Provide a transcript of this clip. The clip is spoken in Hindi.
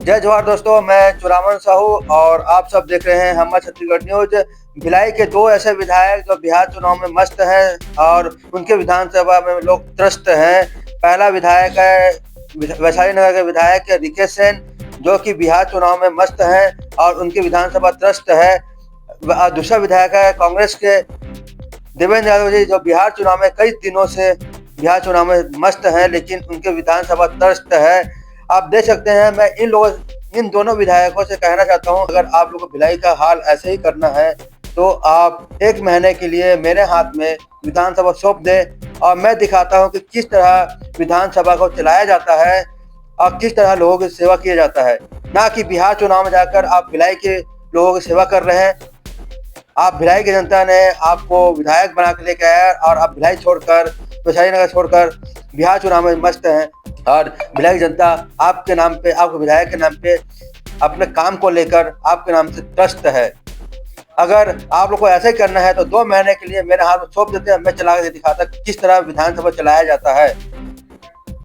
जय जवाहर दोस्तों, मैं चुरामन साहू और आप सब देख रहे हैं हमारा छत्तीसगढ़ न्यूज। भिलाई के दो ऐसे विधायक जो बिहार चुनाव में मस्त हैं और उनके विधानसभा में लोग त्रस्त हैं। पहला विधायक है वैशाली नगर के विधायक रिकेश सेन, जो कि बिहार चुनाव में मस्त हैं और उनकी विधानसभा त्रस्त है। दूसरा विधायक है कांग्रेस के देवेंद्र यादव जी, जो बिहार चुनाव में कई दिनों से बिहार चुनाव में मस्त हैं, लेकिन उनके विधानसभा त्रस्त है। आप देख सकते हैं, मैं इन दोनों विधायकों से कहना चाहता हूं, अगर आप लोगों को भिलाई का हाल ऐसे ही करना है तो आप 1 महीने के लिए मेरे हाथ में विधानसभा सौंप दें और मैं दिखाता हूं कि किस तरह विधानसभा को चलाया जाता है और किस तरह लोगों की सेवा किया जाता है। ना कि बिहार चुनाव में जाकर आप भिलाई के लोगों की सेवा कर रहे हैं। आप भिलाई की जनता ने आपको विधायक बना के लेके आया और आप भिलाई छोड़कर, वैशाली नगर छोड़कर बिहार चुनाव में मस्त हैं और भिलाई की जनता आपके नाम पे, आपके विधायक के नाम पे, अपने काम को लेकर आपके नाम से त्रस्त है। अगर आप लोग को ऐसे ही करना है तो 2 महीने के लिए मेरे हाथ में सौंप देते हैं, मैं चला के दिखाता किस तरह विधानसभा चलाया जाता है।